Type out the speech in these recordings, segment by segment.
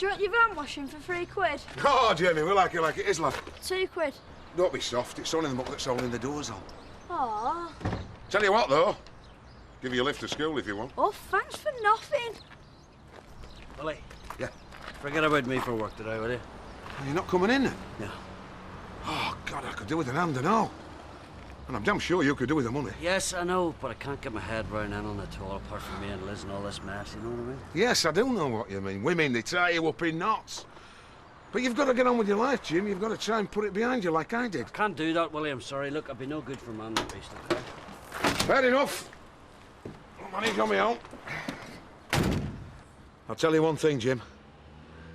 Do you want your van washing for £3? Oh, Jenny, we like it is, lad. £2. Don't be soft. It's only the muck that's holding the doors on. Aww. Tell you what, though. Give you a lift to school if you want. Oh, thanks for nothing. Willie. Yeah? Forget about me for work today, will you? Are you not coming in then? No. Oh, God, I could do with an hand and all. And I'm damn sure you could do with the money. Yes, I know, but I can't get my head round anything at all, apart from me and Liz and all this mess, you know what I mean? Yes, I do know what you mean. Women, they tie you up in knots. But you've got to get on with your life, Jim. You've got to try and put it behind you like I did. I can't do that, Willie, I'm sorry. Look, I'd be no good for man, that beast, okay? Fair enough. Money's on me own. I'll tell you one thing, Jim.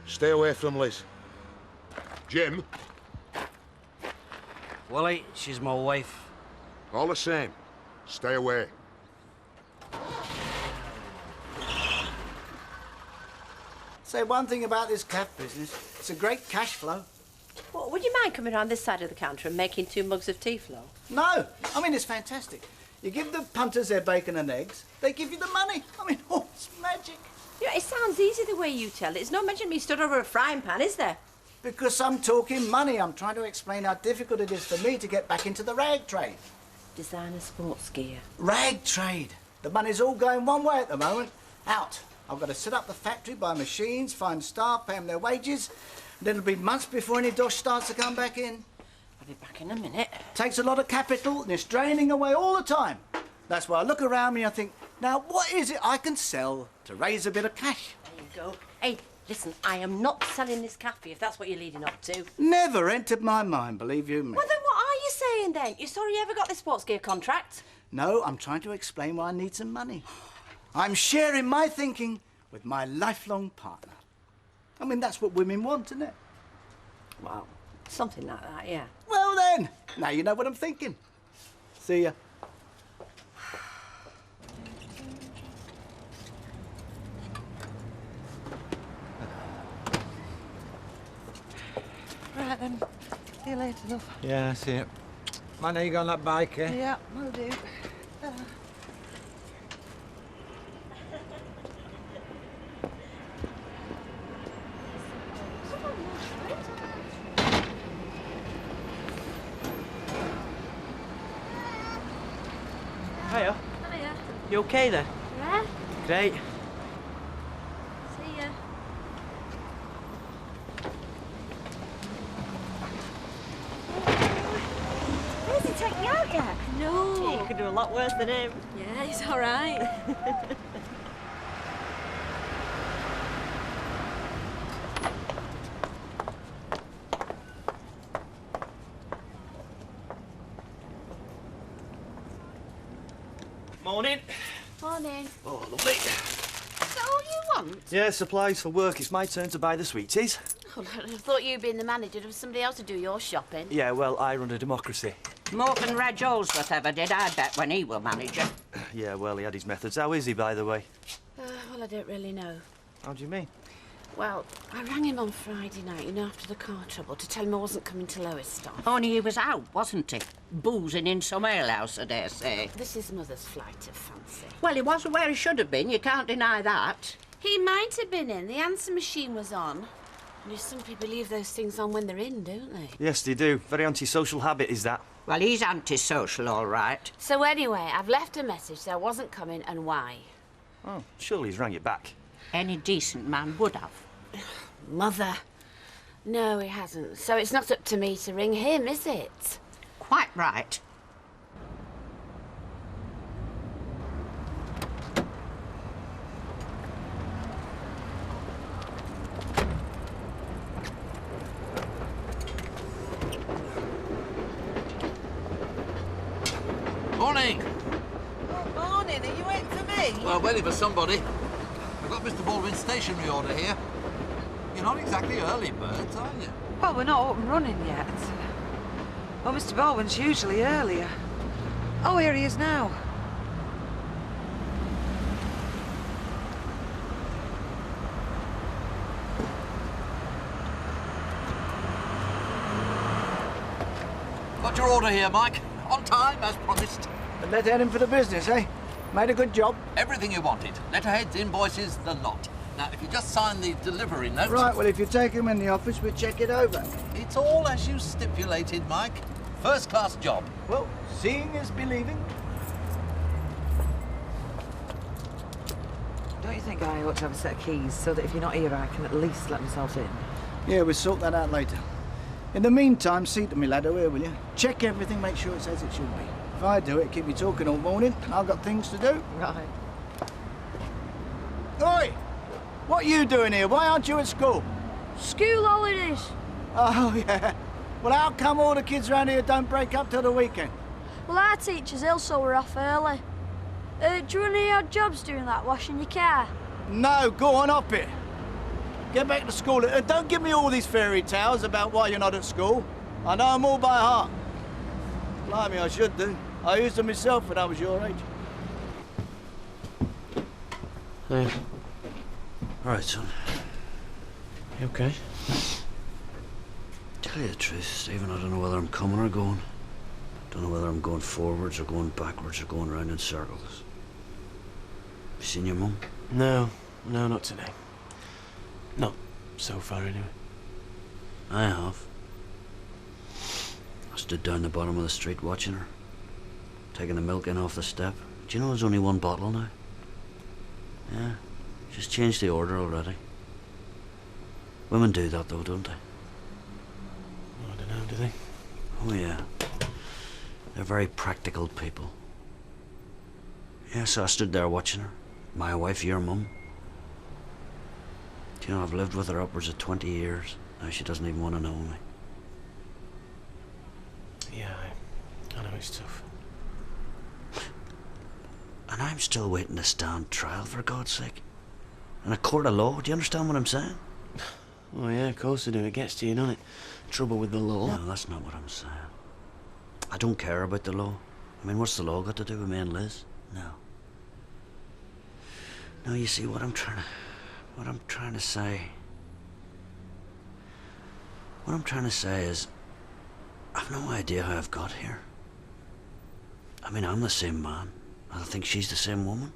Stay away from Liz. Jim? Willie, she's my wife. All the same, stay away. Say one thing about this calf business. It's a great cash flow. Well, would you mind coming around this side of the counter and making 2 mugs of tea, Flo? No, I mean, it's fantastic. You give the punters their bacon and eggs, they give you the money. I mean, oh, it's magic. Yeah, it sounds easy the way you tell it. It's no mention me stood over a frying pan, is there? Because I'm talking money. I'm trying to explain how difficult it is for me to get back into the rag trade. Designer sports gear. Rag trade. The money's all going one way at the moment. Out. I've got to set up the factory, buy machines, find staff, pay them their wages. And it'll be months before any dosh starts to come back in. I'll be back in a minute. Takes a lot of capital and it's draining away all the time. That's why I look around me and I think, now what is it I can sell to raise a bit of cash? There you go. Hey, listen, I am not selling this cafe if that's what you're leading up to. Never entered my mind, believe you me. Well, then what are you saying then? You're sorry you ever got this sports gear contract? No, I'm trying to explain why I need some money. I'm sharing my thinking with my lifelong partner. I mean, that's what women want, isn't it? Well, something like that, yeah. Well then, now you know what I'm thinking. See ya. Right then. See you later, love. Yeah, I see it. Man, are you go on that bike, eh? Yeah, will do. Hiya. Hiya. You okay then? Yeah? Great. See ya. Where's he taking you out yet? No. You could do a lot worse than him. Yeah, he's all right. Morning. Morning. Oh, lovely. Is that all you want? Yeah, supplies for work. It's my turn to buy the sweeties. Oh, I thought you being the manager, there was somebody else to do your shopping. Yeah, well, I run a democracy. More than Reg Holsworth ever did, I bet, when he were manager. Yeah, well, he had his methods. How is he, by the way? Well, I don't really know. How do you mean? Well, I rang him on Friday night, you know, after the car trouble, to tell him I wasn't coming to Lowestoft. Only he was out, wasn't he? Boozing in some alehouse, I dare say. This is Mother's flight of fancy. Well, he wasn't where he should have been, you can't deny that. He might have been in. The answer machine was on. And some people leave those things on when they're in, don't they? Yes, they do. Very antisocial habit is that. Well, he's antisocial, all right. So anyway, I've left a message that I wasn't coming and why. Oh, surely he's rang it back. Any decent man would have. Mother. No, he hasn't. So it's not up to me to ring him, is it? Quite right. Morning. Oh, morning. Are you waiting for me? Well, waiting for somebody. I've got Mr. Baldwin's stationery order here. You're not exactly early birds, are you? Well, we're not up and running yet. Well, Mr. Baldwin's usually earlier. Oh, here he is now. Got your order here, Mike. On time, as promised. And letterhead him for the business, eh? Made a good job. Everything you wanted. Letterheads, invoices, the lot. Now, if you just sign the delivery note... Right, well, if you take him in the office, we'll check it over. It's all as you stipulated, Mike. First-class job. Well, seeing is believing. Don't you think I ought to have a set of keys so that if you're not here, I can at least let myself in? Yeah, we'll sort that out later. In the meantime, see to me, laddo, here, will you? Check everything, make sure it's as it should be. If I do it, keep me talking all morning. I've got things to do. Right. Oi! What are you doing here? Why aren't you at school? School holidays. Oh, yeah. Well, how come all the kids around here don't break up till the weekend? Well, our teacher's ill, so we're off early. Do you want any odd jobs doing that, washing your car? No, go on up it. Get back to school. Don't give me all these fairy tales about why you're not at school. I know them all by heart. Blimey, I should do. I used them myself when I was your age. Hey. All right, son. You okay? Tell you the truth, Stephen, I don't know whether I'm coming or going. Don't know whether I'm going forwards or going backwards or going round in circles. Have you seen your mum? No, not today. Not so far, anyway. I have. I stood down the bottom of the street watching her, taking the milk in off the step. Do you know there's only one bottle now? Yeah, she's changed the order already. Women do that though, don't they? I don't know, do they? Oh yeah. They're very practical people. Yeah, so I stood there watching her. My wife, your mum. Do you know, I've lived with her upwards of 20 years. Now she doesn't even want to know me. Yeah, I know it's tough. And I'm still waiting to stand trial, for God's sake. In a court of law, do you understand what I'm saying? Oh yeah, of course I do. It gets to you, doesn't it? Trouble with the law. No, that's not what I'm saying. I don't care about the law. I mean, what's the law got to do with me and Liz? No. No, you see, what I'm trying to say... What I'm trying to say is, I've no idea how I've got here. I mean, I'm the same man. I think she's the same woman.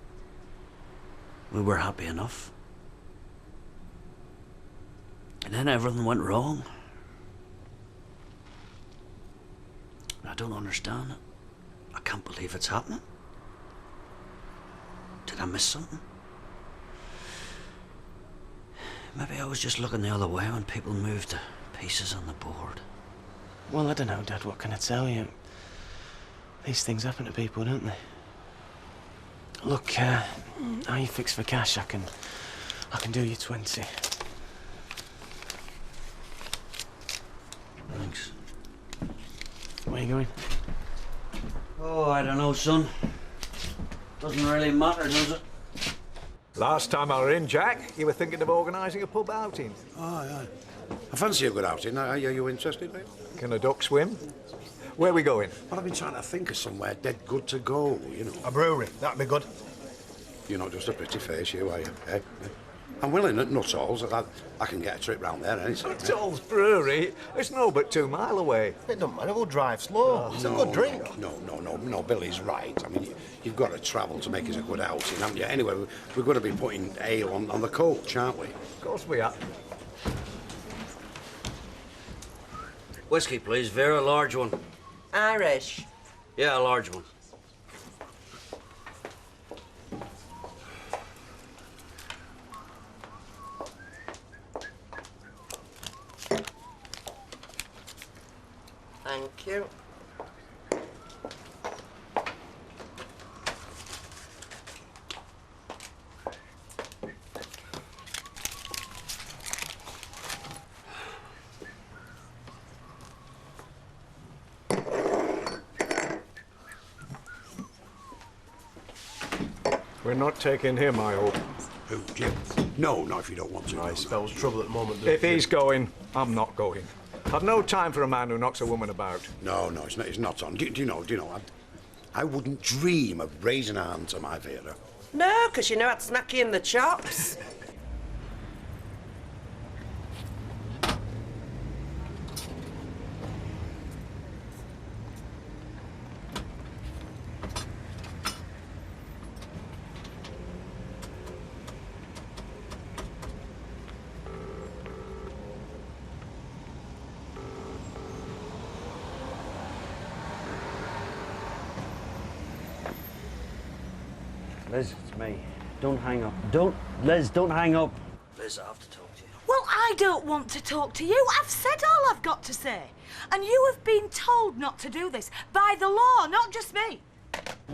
We were happy enough. And then everything went wrong. I don't understand it. I can't believe it's happening. Did I miss something? Maybe I was just looking the other way when people moved the pieces on the board. Well, I don't know, Dad. What can I tell you? These things happen to people, don't they? Look, are you fixed for cash? I can do you 20. Thanks. Where are you going? Oh, I don't know, son. Doesn't really matter, does it? Last time I were in, Jack, you were thinking of organising a pub outing. Oh, yeah. I fancy a good outing. Are you interested, mate? Can a duck swim? Where are we going? Well, I've been trying to think of somewhere dead good to go, you know. A brewery, that'd be good. You're not just a pretty face, you, are you? Eh? I'm willing at Nuttall's. I can get a trip round there anytime. Nuttall's Brewery? It's no but 2 mile away. It don't matter, we'll drive slow. It's a good drink. No, Billy's right. I mean, you've got to travel to make it a good outing, haven't you? Anyway, we're going to be putting ale on the coach, aren't we? Of course we are. Whiskey, please, Vera, a large one. Irish. Yeah, a large one. Thank you. We're not taking him, I hope. Who, Jim? No, if you don't want to. He spells trouble at the moment. If he's going, I'm not going. I've no time for a man who knocks a woman about. No, it's not on. Do you know, I wouldn't dream of raising a hand to my Vera. No, because you know I'd smack you in the chops. Liz, it's me. Don't hang up. Liz, don't hang up. Liz, I have to talk to you. Well, I don't want to talk to you. I've said all I've got to say. And you have been told not to do this by the law, not just me.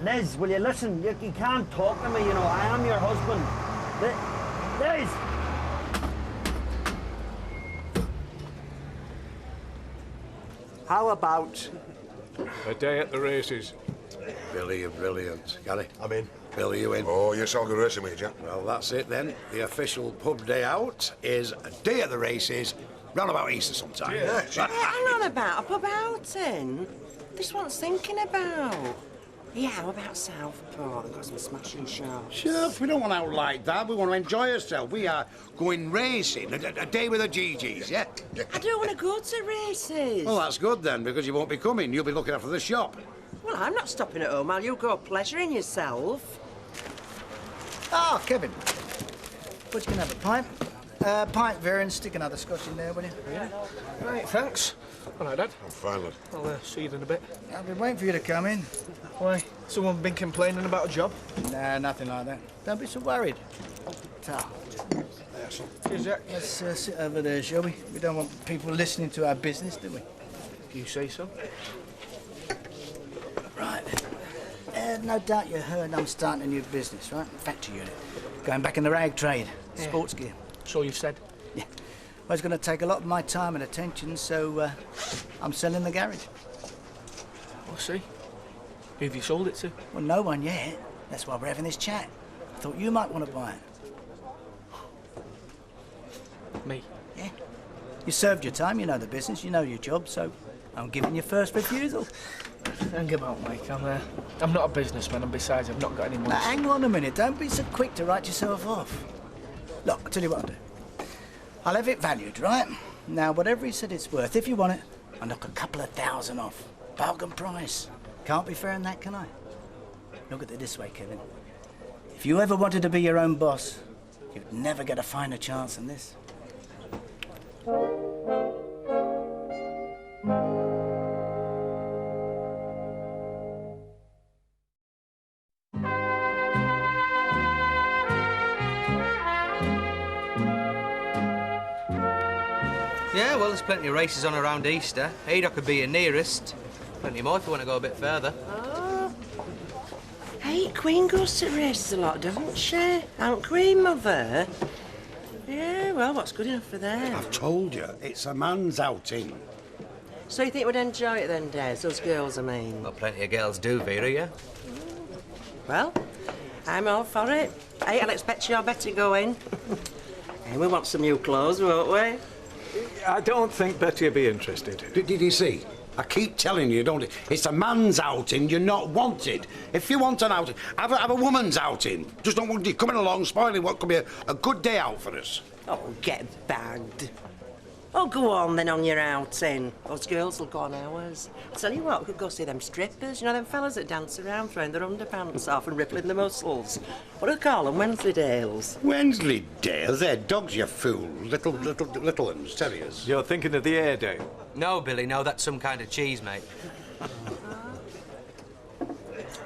Liz, will you listen? You can't talk to me, you know. I am your husband. Liz! How about A day at the races. Billy, you're brilliant. Gary? I'm in. Billy, you in? Oh, yes, I'll go racing with you, Jack. Well, that's it then. The official pub day out is a day at the races, round about Easter sometime. Hang on about a pub outing. This one's thinking about. Yeah, how about Southport? They've got some smashing shows. Sure, we don't want out like that. We want to enjoy ourselves. We are going racing. A day with the GGs, yeah? I don't want to go to races. Well, that's good then, because you won't be coming. You'll be looking after the shop. Well, I'm not stopping at home while you go pleasuring yourself. Ah, Kevin. But you can have a pint. Pint beer and stick another scotch in there, will you? Yeah. Right, thanks. All right, Dad. I'm fine, lad. I'll see you in a bit. I've been waiting for you to come in. Why? Someone been complaining about a job? Nah, nothing like that. Don't be so worried. Ta. Cheers, Jack. Let's sit over there, shall we? We don't want people listening to our business, do we? If you say so. Right. No doubt you heard I'm starting a new business, right? Factory unit. Going back in the rag trade. Yeah. Sports gear. So you've said. Yeah. Well, it's going to take a lot of my time and attention, so I'm selling the garage. We'll see. Who have you sold it to? Well, no one yet. That's why we're having this chat. I thought you might want to buy it. Me? Yeah. You served your time, you know the business, you know your job, so I'm giving you first refusal. Hang about, Mike. I'm not a businessman, and besides, I've not got any money. Now, hang on a minute. Don't be so quick to write yourself off. Look, I'll tell you what I'll do. I'll have it valued, right? Now, whatever he said it's worth, if you want it, I'll knock a couple of thousand off. Bargain price. Can't be fairer than that, can I? Look at it this way, Kevin. If you ever wanted to be your own boss, you'd never get a finer chance than this. Yeah, well, there's plenty of races on around Easter. Haydock could be your nearest. Plenty more if you want to go a bit further. Oh. Hey, Queen goes to races a lot, doesn't she? Aunt Queen, Mother? Yeah, well, what's good enough for them? I've told you, it's a man's outing. So you think we'd enjoy it then, Des? Those girls, I mean. Well, plenty of girls do, Vera, yeah? Well, I'm all for it. Hey, I'll expect you're better going. Hey, we want some new clothes, won't we? I don't think Betty'll be interested. Did you see? I keep telling you, don't it? It's a man's outing, you're not wanted. If you want an outing, have a woman's outing. Just don't want you coming along spoiling what could be a good day out for us. Oh, get bagged. Oh, go on then on your outing. Those girls will go on ours. I'll tell you what, we could go see them strippers. You know them fellas that dance around throwing their underpants off and rippling their muscles. What do they call them? Wensleydales? Wensleydales? They're dogs, you fool. Little ones, terriers. You're thinking of the Airedale? No, Billy, no, that's some kind of cheese, mate.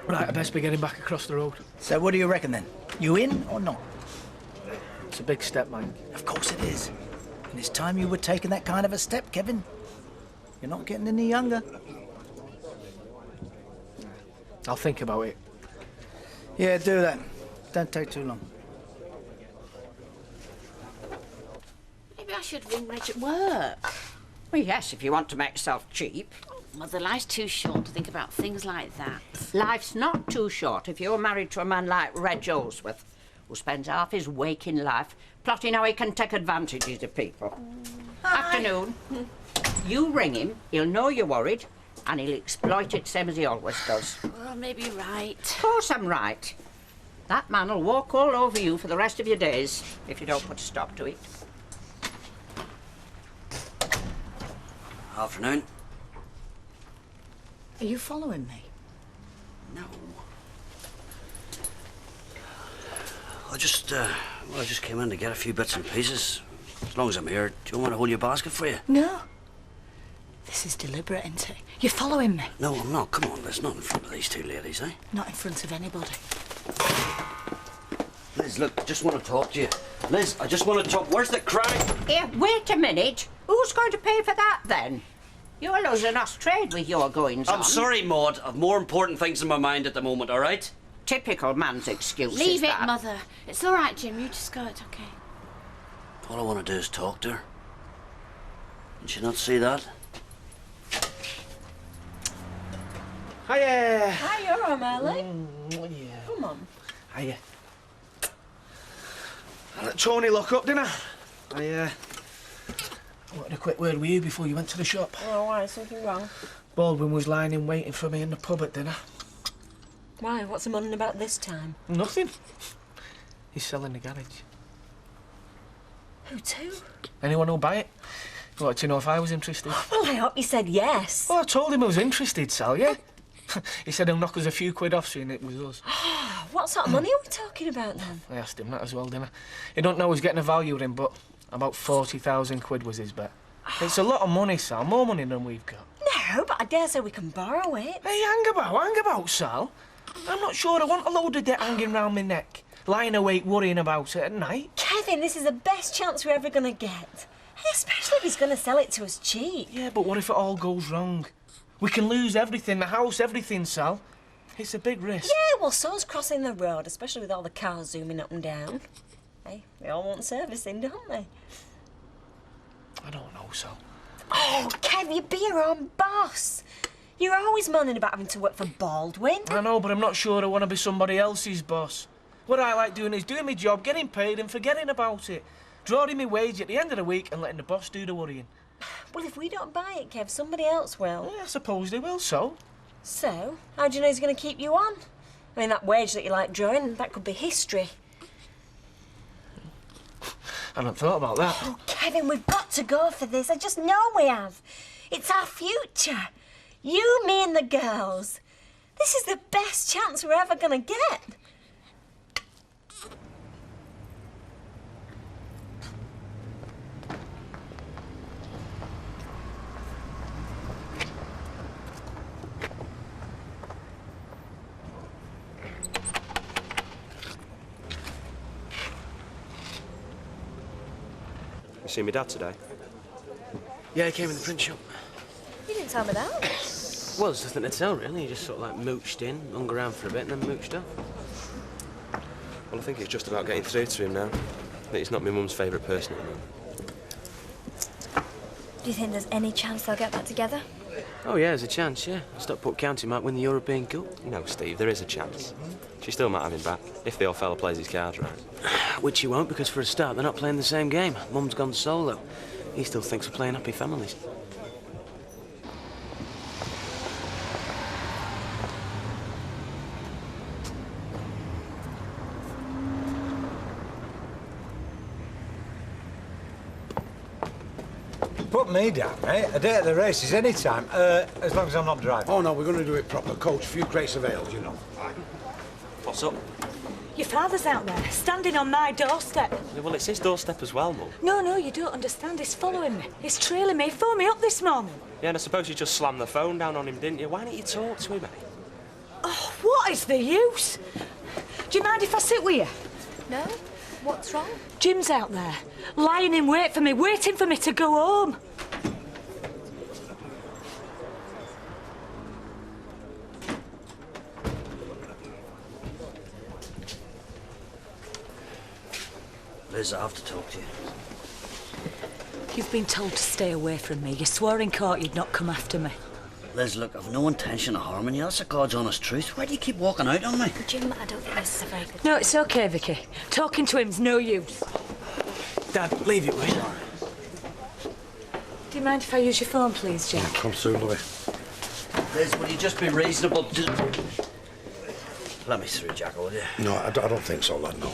Right, I best be getting back across the road. So what do you reckon then? You in or not? It's a big step, Mike. Of course it is. And it's time you were taking that kind of a step, Kevin. You're not getting any younger. I'll think about it. Yeah, do that. Don't take too long. Maybe I should ring Reg at work. Well, yes, if you want to make yourself cheap. Mother, life's too short to think about things like that. Life's not too short if you're married to a man like Reg Olsworth, who spends half his waking life plotting how he can take advantages of people. Hi. Afternoon. You ring him, he'll know you're worried, and he'll exploit it same as he always does. Well, maybe you're right. Of course I'm right. That man will walk all over you for the rest of your days if you don't put a stop to it. Afternoon. Are you following me? No. I just came in to get a few bits and pieces. As long as I'm here, do you want me to hold your basket for you? No. This is deliberate, isn't it? You're following me. No, I'm not. Come on, Liz, not in front of these two ladies, eh? Not in front of anybody. Liz, look, I just want to talk to you. Liz, I just want to talk. Where's the crank? Here, wait a minute. Who's going to pay for that, then? You're losing us trade with your goings-on. I'm sorry, Maud. I've more important things in my mind at the moment, all right? Typical man's excuse. Leave it, that. Mother. It's all right, Jim. You just go. It's okay. All I want to do is talk to her. Can she not see that? Hiya. Hi, you're all right, Marley. Yeah. Come on. Hiya. I let Tony lock up, didn't I? I wanted a quick word with you before you went to the shop. Oh, why? Is something wrong? Baldwin was lying in waiting for me in the pub at dinner. Why? What's the money about this time? Nothing. He's selling the garage. Who to? Anyone who'll buy it? He wanted to know if I was interested. Well, I hope you said yes. Well, I told him I was interested, Sal, yeah? He said he'll knock us a few quid off seeing it was us. What sort of money are we talking about then? I asked him that as well, didn't I? He don't know he's getting a value in, but about 40,000 quid was his bet. It's a lot of money, Sal. More money than we've got. No, but I dare say we can borrow it. Hey, hang about, Sal. I'm not sure I want a load of debt hanging round my neck, lying awake worrying about it at night. Kevin, this is the best chance we're ever going to get. Especially if he's going to sell it to us cheap. Yeah, but what if it all goes wrong? We can lose everything, the house, everything, Sal. It's a big risk. Yeah, well, so's crossing the road, especially with all the cars zooming up and down. Hey, they all want servicing, don't they? I don't know, Sal. Oh, Kev, you be your own boss. You're always moaning about having to work for Baldwin. I know, but I'm not sure I want to be somebody else's boss. What I like doing is doing my job, getting paid and forgetting about it. Drawing my wage at the end of the week and letting the boss do the worrying. Well, if we don't buy it, Kev, somebody else will. Yeah, I suppose they will, so? So, how do you know he's going to keep you on? I mean, that wage that you like drawing, that could be history. I hadn't thought about that. Oh, Kevin, we've got to go for this. I just know we have. It's our future. You, me and the girls. This is the best chance we're ever going to get. You seen my dad today? Yeah, he came in the print shop. You didn't tell me that. Well, there's nothing to tell, really. He just sort of like mooched in, hung around for a bit, and then mooched off. Well, I think it's just about getting through to him now. That he's not my mum's favourite person at the moment. Do you think there's any chance they'll get back together? Oh, yeah, there's a chance, yeah. Stockport County might win the European Cup. No, Steve, there is a chance. She still might have him back, if the old fella plays his cards right. Which he won't, because for a start, they're not playing the same game. Mum's gone solo. He still thinks we're playing happy families. Put me down, mate. A day at the races any time, as long as I'm not driving. Oh, no, we're going to do it proper. Coach, a few crates of ale, you know. What's up? Your father's out there, standing on my doorstep. Yeah, well, it's his doorstep as well, Mum. No, you don't understand. He's following me. He's trailing me. He phoned me up this morning. Yeah, and I suppose you just slammed the phone down on him, didn't you? Why don't you talk to him, mate? Oh, what is the use? Do you mind if I sit with you? No? What's wrong? Jim's out there, lying in wait for me, waiting for me to go home. Liz, I have to talk to you. You've been told to stay away from me. You swore in court you'd not come after me. Liz, look, I've no intention of harming you. That's the God's honest truth. Why do you keep walking out on me? Jim, I don't think this is a very good... No, it's okay, Vicky. Talking to him's no use. Dad, leave it with me. Do you mind if I use your phone, please, Jack? Come through, Louis. Liz, will you just be reasonable? Let me through, Jack, will you? No, I don't think so, lad, no.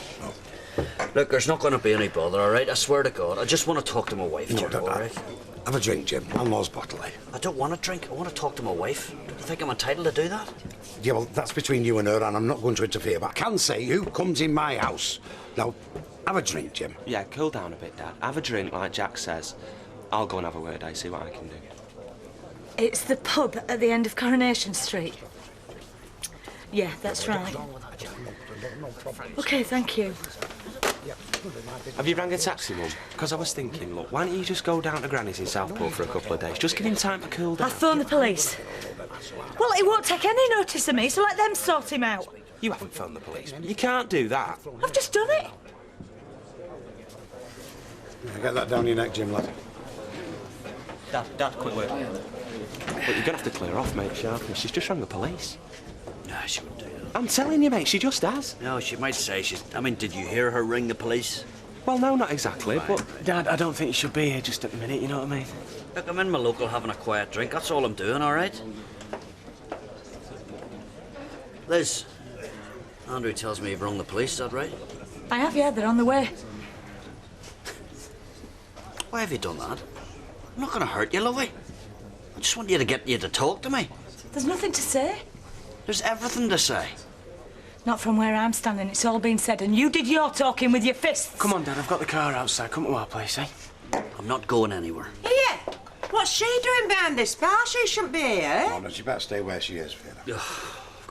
Look, there's not going to be any bother, all right? I swear to God. I just want to talk to my wife, No, Jim, Dad, all right? Have a drink, Jim. Unlaw's bottle, eh? I don't want to drink. I want to talk to my wife. Do you think I'm entitled to do that? Yeah, well, that's between you and her, and I'm not going to interfere, but I can say who comes in my house. Now, have a drink, Jim. Yeah, cool down a bit, Dad. Have a drink, like Jack says. I'll go and have a word, see what I can do. It's the pub at the end of Coronation Street. Yeah, that's right. OK, thank you. Have you rang a taxi, Mum? Because I was thinking, look, why don't you just go down to Granny's in Southport for a couple of days? Just give him time to cool down. I phoned the police. Well, he won't take any notice of me, so let them sort him out. You haven't phoned the police. You can't do that. I've just done it. Get that down your neck, Jim, lad. Dad, quick word. But you're gonna have to clear off, mate, sharply. She's just rang the police. Nah, she wouldn't do that. I'm telling you, mate, she just has. No, she might say she's... I mean, did you hear her ring the police? Well, no, not exactly, but... Dad, I don't think you should be here just at the minute, you know what I mean? Look, I'm in my local having a quiet drink. That's all I'm doing, all right? Liz, Andrew tells me you've rung the police, is that right? I have, yeah, they're on the way. Why have you done that? I'm not going to hurt you, lovey. I just want you to talk to me. There's nothing to say. There's everything to say. Not from where I'm standing, it's all been said, and you did your talking with your fists. Come on, Dad, I've got the car outside. Come to our place, eh? I'm not going anywhere. Here! What's she doing behind this bar? She shouldn't be here. Oh, no, she better stay where she is, Fiona.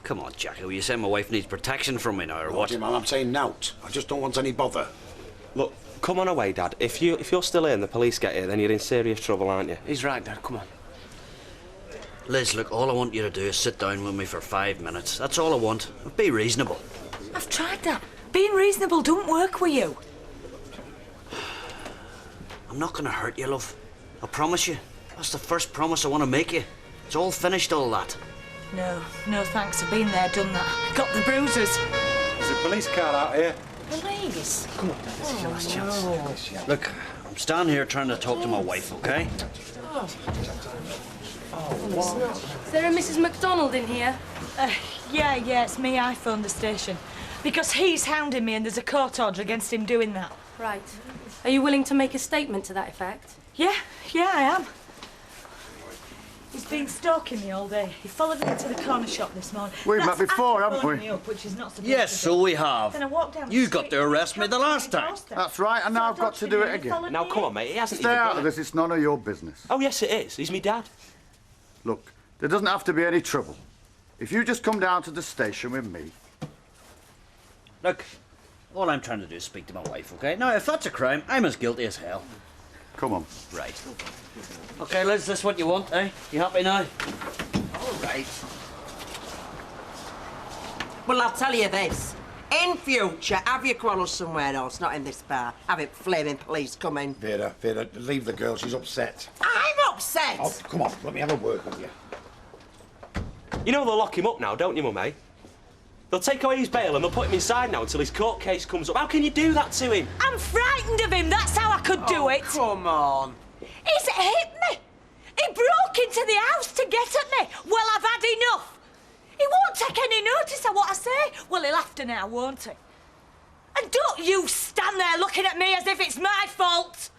Come on, Jackie. Will you say my wife needs protection from me now, or what? Jim, I'm saying nought. I just don't want any bother. Look, come on away, Dad. If you're still here and the police get here, then you're in serious trouble, aren't you? He's right, Dad. Come on. Liz, look, all I want you to do is sit down with me for 5 minutes. That's all I want. Be reasonable. I've tried that. Being reasonable don't work with you. I'm not going to hurt you, love. I promise you. That's the first promise I want to make you. It's all finished, all that. No thanks. I've been there, done that. Got the bruises. There's a police car out here. Police? Come on, Dad, this is your last chance. Look, I'm standing here trying to talk to my wife, okay? Is there a Mrs. MacDonald in here? Yeah, it's me. I phoned the station. Because he's hounding me and there's a court order against him doing that. Right. Are you willing to make a statement to that effect? Yeah, I am. He's been stalking me all day. He followed me to the corner shop this morning. We've met before, haven't we? Me up, which is not supposed Yes, to so we have. Then I walked down the You street got to arrest me the last time. That's right, and now I've got to do it again. Now, come on, mate. He hasn't Stay even out done of it. this, it's none of your business. Oh, yes, it is. He's me dad. Look, there doesn't have to be any trouble. If you just come down to the station with me... Look, all I'm trying to do is speak to my wife, okay? Now, if that's a crime, I'm as guilty as hell. Come on. Right. Okay, Liz, this what you want, eh? You happy now? All right. Well, I'll tell you this. In future, have your quarrels somewhere else, not in this bar. Have it flaming police coming. Vera, leave the girl. She's upset. I'm upset. Oh, come on. Let me have a word with you. You know they'll lock him up now, don't you, Mum, eh? They'll take away his bail and they'll put him inside now until his court case comes up. How can you do that to him? I'm frightened of him. That's how I could do it. Come on. He's hit me. He broke into the house to get at me. Well, I've had enough. He won't take any notice of what I say. Well, he'll have to now, won't he? And don't you stand there looking at me as if it's my fault.